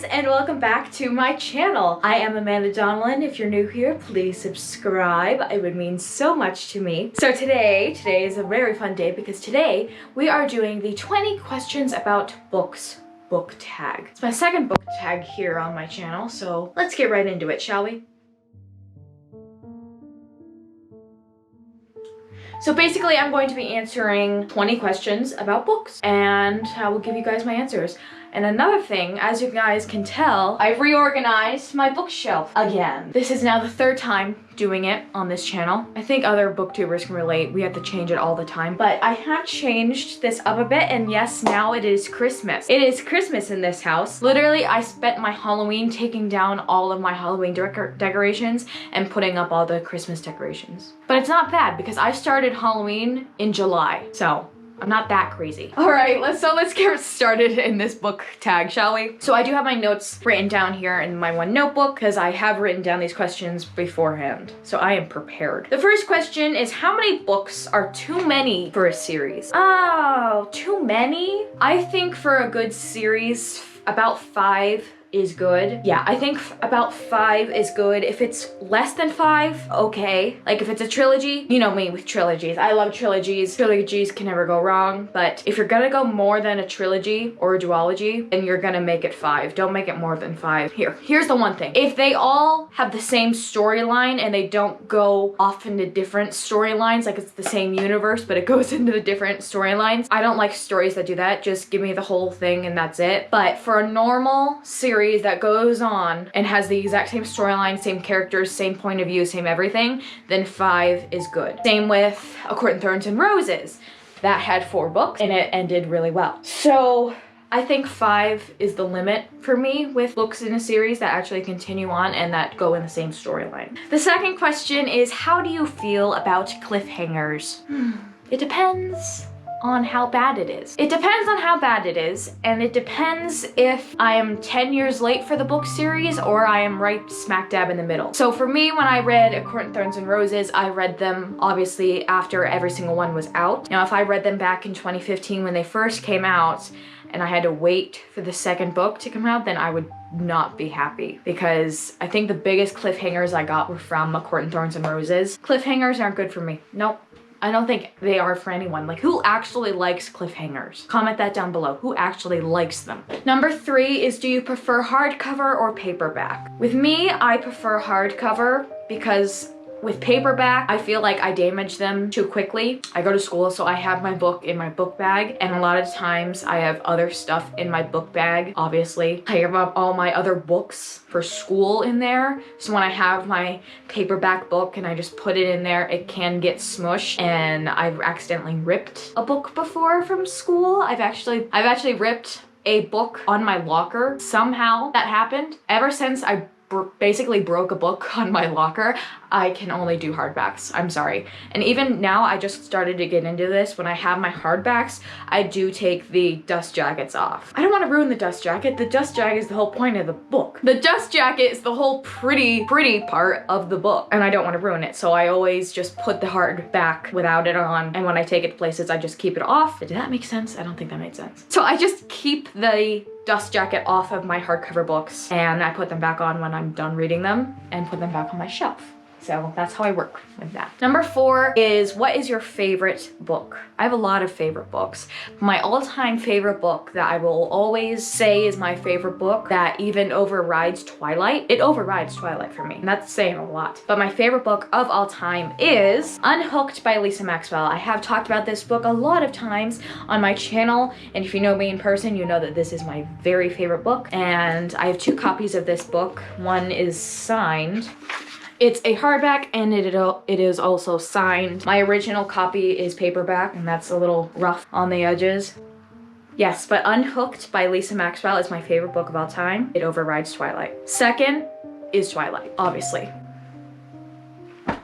and welcome back to my channel. I am Amanda Donalyn. If you're new here, please subscribe. It would mean so much to me. So today is a very fun day because today we are doing the 20 questions about books book tag. It's my second book tag here on my channel, so let's get right into it, shall we? So basically, I'm going to be answering 20 questions about books, and I will give you guys my answers. And another thing, as you guys can tell, I've reorganized my bookshelf again. This is now the third time doing it on this channel. I think other booktubers can relate. We have to change it all the time. But I have changed this up a bit, and yes, now it is Christmas. It is Christmas in this house. Literally, I spent my Halloween taking down all of my Halloween decorations and putting up all the Christmas decorations. But it's not bad because I started Halloween in July, so I'm not that crazy. All right, let's get started in this book tag, shall we? So I do have my notes written down here in my one notebook because I have written down these questions beforehand. So I am prepared. The first question is, how many books are too many for a series? Oh, too many? I think for a good series, about 5 is good. Yeah, I think about 5 is good. If it's less than 5, okay. Like if it's a trilogy, you know me with trilogies. I love trilogies. Trilogies can never go wrong. But if you're gonna go more than a trilogy or a duology, then you're gonna make it 5. Don't make it more than 5. Here's the one thing. If they all have the same storyline and they don't go off into different storylines, like it's the same universe, but it goes into the different storylines, I don't like stories that do that. Just give me the whole thing and that's it. But for a normal series that goes on and has the exact same storyline, same characters, same point of view, same everything, then 5 is good. Same with A Court in Thorns and Roses. That had 4 books and it ended really well. So I think 5 is the limit for me with books in a series that actually continue on and that go in the same storyline. The second question is, how do you feel about cliffhangers? It depends on how bad it is. It depends on how bad it is, and it depends if I am 10 years late for the book series or I am right smack dab in the middle. So for me, when I read A Court in Thorns and Roses, I read them obviously after every single one was out. Now, if I read them back in 2015 when they first came out, and I had to wait for the second book to come out, then I would not be happy, because I think the biggest cliffhangers I got were from A Court in Thorns and Roses. Cliffhangers aren't good for me. Nope. I don't think they are for anyone. Like, who actually likes cliffhangers? Comment that down below. Who actually likes them? Number 3 is, do you prefer hardcover or paperback? With me, I prefer hardcover because with paperback, I feel like I damage them too quickly. I go to school, so I have my book in my book bag, and a lot of times I have other stuff in my book bag, obviously. I have all my other books for school in there, so when I have my paperback book and I just put it in there, it can get smushed, and I've accidentally ripped a book before from school. I've actually ripped a book on my locker. Somehow that happened. Ever since I basically broke a book on my locker, I can only do hardbacks. I'm sorry. And even now, I just started to get into this. When I have my hardbacks, I do take the dust jackets off. I don't want to ruin the dust jacket. The dust jacket is the whole point of the book. The dust jacket is the whole pretty part of the book, and I don't want to ruin it. So I always just put the hardback without it on, and when I take it to places, I just keep it off. Did that make sense? I don't think that made sense. So I just keep the dust jacket off of my hardcover books, and I put them back on when I'm done reading them and put them back on my shelf. So that's how I work with that. Number 4 is, what is your favorite book? I have a lot of favorite books. My all-time favorite book that I will always say is my favorite book that even overrides Twilight. It overrides Twilight for me, and that's saying a lot. But my favorite book of all time is Unhooked by Lisa Maxwell. I have talked about this book a lot of times on my channel, and if you know me in person, you know that this is my very favorite book. And I have 2 copies of this book. One is signed. It's a hardback, and it is also signed. My original copy is paperback, and that's a little rough on the edges. Yes, but Unhooked by Lisa Maxwell is my favorite book of all time. It overrides Twilight. Second is Twilight, obviously.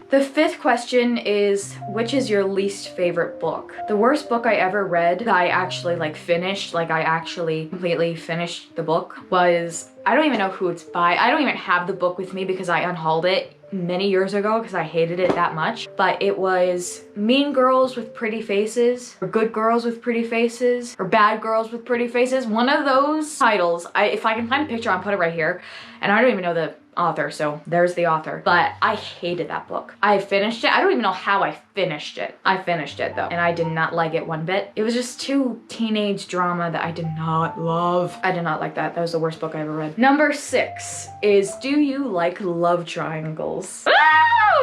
The 5th question is, which is your least favorite book? The worst book I ever read that I actually finished, I actually completely finished the book, was, I don't even know who it's by. I don't even have the book with me because I unhauled it many years ago because I hated it that much, but it was Mean Girls with Pretty Faces, or Good Girls with Pretty Faces, or Bad Girls with Pretty Faces. One of those titles. If I can find a picture, I'll put it right here. And I don't even know the author, so there's the author. But I hated that book. I finished it. I don't even know how I finished it. I finished it though, and I did not like it one bit. It was just too teenage drama that I did not love. I did not like that. That was the worst book I ever read. Number 6 is, do you like love triangles?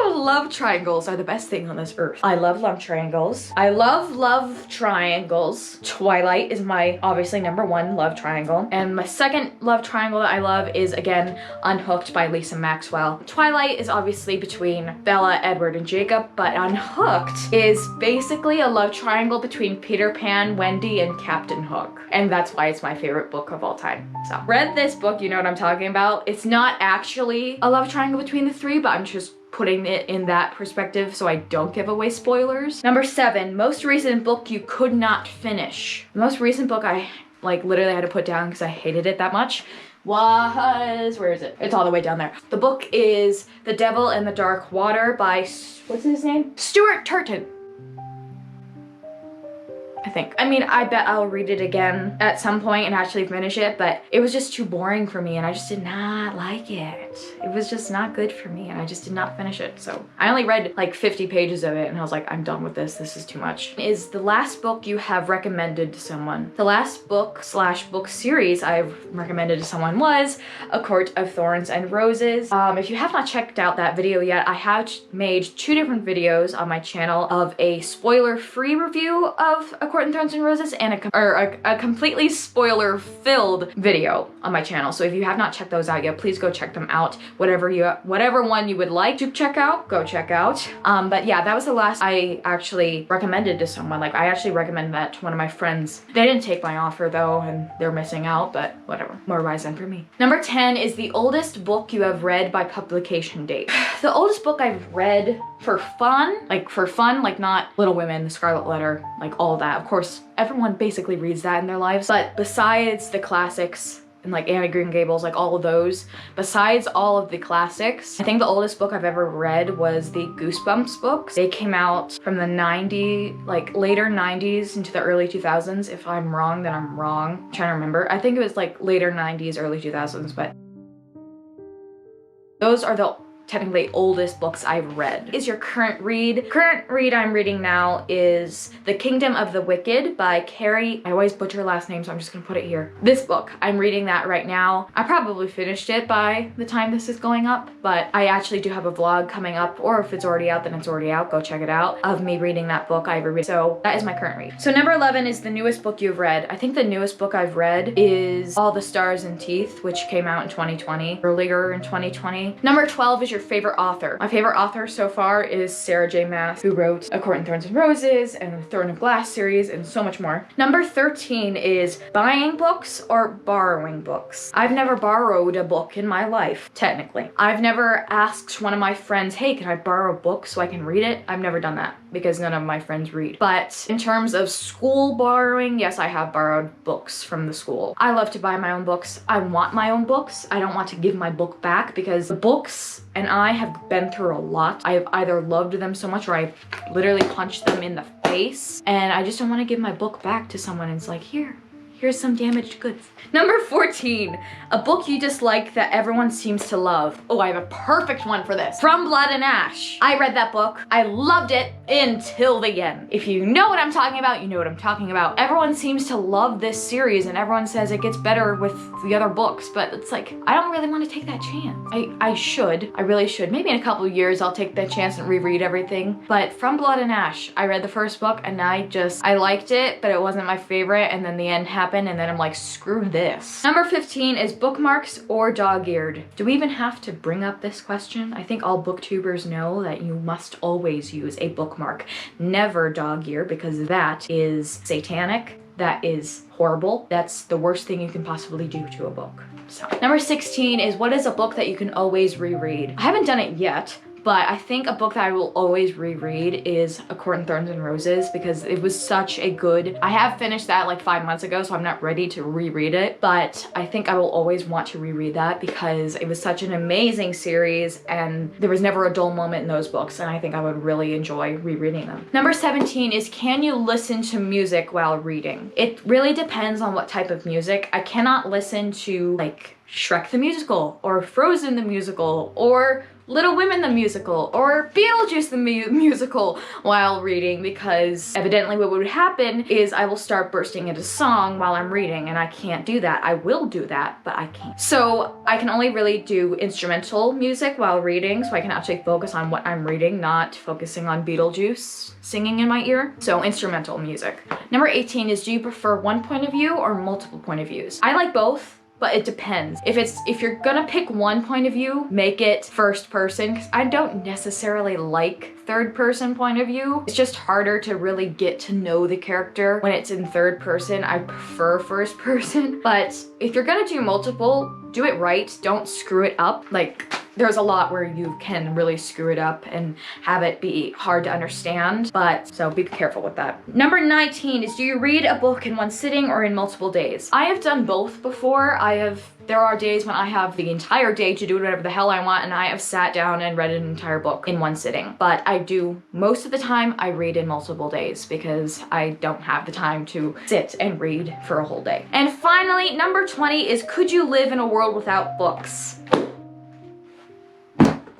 Love triangles are the best thing on this earth. I love love triangles. I love love triangles. Twilight is my obviously number 1 love triangle. And my second love triangle that I love is, again, Unhooked by Lisa Maxwell. Twilight is obviously between Bella, Edward, and Jacob, but Unhooked is basically a love triangle between Peter Pan, Wendy, and Captain Hook. And that's why it's my favorite book of all time. So, read this book, you know what I'm talking about. It's not actually a love triangle between the 3, but I'm just putting it in that perspective so I don't give away spoilers. Number 7, most recent book you could not finish. The most recent book I literally had to put down because I hated it that much was, where is it? It's all the way down there. The book is The Devil in the Dark Water by, what's his name? Stuart Turton. I think. I mean, I bet I'll read it again at some point and actually finish it, but it was just too boring for me and I just did not like it. It was just not good for me and I just did not finish it. So I only read like 50 pages of it and I was like, I'm done with this. This is too much. Is the last book you have recommended to someone? The last book / book series I've recommended to someone was A Court of Thorns and Roses. If you have not checked out that video yet, I have made 2 different videos on my channel of a spoiler-free review of A Court of Thorns and Roses and a completely spoiler-filled video on my channel. So if you have not checked those out yet, please go check them out. Whatever one you would like to check out, go check out. But yeah, that was the last I actually recommended to someone. Like, I actually recommended that to one of my friends. They didn't take my offer though, and they're missing out, but whatever. More wise than for me. Number 10 is the oldest book you have read by publication date. The oldest book I've read for fun, like not Little Women, The Scarlet Letter, like all that. Of course, everyone basically reads that in their lives, but besides the classics and like Anne of Green Gables, like all of those, besides all of the classics, I think the oldest book I've ever read was the Goosebumps books. They came out from the later 90s into the early 2000s. If I'm wrong, then I'm wrong. I'm trying to remember. I think it was like later 90s, early 2000s, but those are the technically oldest books I've read. Is your current read? Current read I'm reading now is The Kingdom of the Wicked by Carrie. I always butcher her last name, so I'm just gonna put it here. This book, I'm reading that right now. I probably finished it by the time this is going up, but I actually do have a vlog coming up, or if it's already out, then it's already out. Go check it out, of me reading that book I reread. So that is my current read. So number 11 is the newest book you've read. I think the newest book I've read is All the Stars and Teeth, which came out in 2020, earlier in 2020. Number 12 is your favorite author. My favorite author so far is Sarah J. Maas, who wrote A Court of Thorns and Roses and the Throne of Glass series and so much more. Number 13 is buying books or borrowing books. I've never borrowed a book in my life, technically. I've never asked one of my friends, hey, can I borrow a book so I can read it? I've never done that because none of my friends read. But in terms of school borrowing, yes, I have borrowed books from the school. I love to buy my own books. I want my own books. I don't want to give my book back because the books and I have been through a lot. I have either loved them so much or I've literally punched them in the face, and I just don't want to give my book back to someone and it's like, here's some damaged goods. Number 14, a book you dislike that everyone seems to love. Oh, I have a perfect one for this. From Blood and Ash. I read that book. I loved it until the end. If you know what I'm talking about, you know what I'm talking about. Everyone seems to love this series and everyone says it gets better with the other books, but it's like, I don't really want to take that chance. I really should. Maybe in a couple of years I'll take that chance and reread everything. But From Blood and Ash, I read the first book and I liked it, but it wasn't my favorite, and then the end happened and then I'm like, screw this. Number 15 is bookmarks or dog-eared. Do we even have to bring up this question? I think all booktubers know that you must always use a bookmark. Never dog-ear, because that is satanic. That is horrible. That's the worst thing you can possibly do to a book. So, number 16 is what is a book that you can always reread? I haven't done it yet, but I think a book that I will always reread is A Court in Thorns and Roses, because it was such a good, I have finished that like 5 months ago, so I'm not ready to reread it, but I think I will always want to reread that because it was such an amazing series and there was never a dull moment in those books, and I think I would really enjoy rereading them. Number 17 is, can you listen to music while reading? It really depends on what type of music. I cannot listen to like Shrek the Musical, or Frozen the Musical, or Little Women the Musical, or Beetlejuice the musical while reading, because evidently what would happen is I will start bursting into song while I'm reading, and I can't do that. I will do that, but I can't. So I can only really do instrumental music while reading, so I can actually focus on what I'm reading, not focusing on Beetlejuice singing in my ear. So instrumental music. Number 18 is, do you prefer one point of view or multiple point of views? I like both, but it depends. If you're gonna pick one point of view, make it first person, because I don't necessarily like third person point of view. It's just harder to really get to know the character when it's in third person. I prefer first person, but if you're gonna do multiple, do it right. Don't screw it up. Like, there's a lot where you can really screw it up and have it be hard to understand, but so be careful with that. Number 19 is, do you read a book in one sitting or in multiple days? I have done both before. There are days when I have the entire day to do whatever the hell I want, and I have sat down and read an entire book in one sitting. But I do, most of the time, I read in multiple days because I don't have the time to sit and read for a whole day. And finally, number 20 is, could you live in a world without books?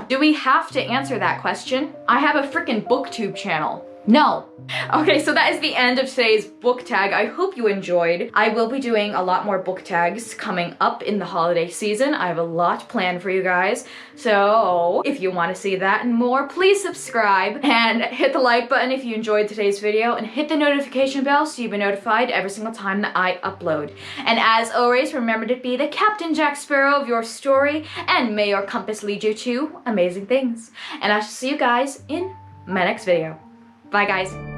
Do we have to answer that question? I have a freaking booktube channel. No. Okay, so that is the end of today's book tag. I hope you enjoyed. I will be doing a lot more book tags coming up in the holiday season. I have a lot planned for you guys. So if you want to see that and more, please subscribe and hit the like button if you enjoyed today's video, and hit the notification bell so you'll be notified every single time that I upload. And as always, remember to be the Captain Jack Sparrow of your story, and may your compass lead you to amazing things. And I shall see you guys in my next video. Bye guys.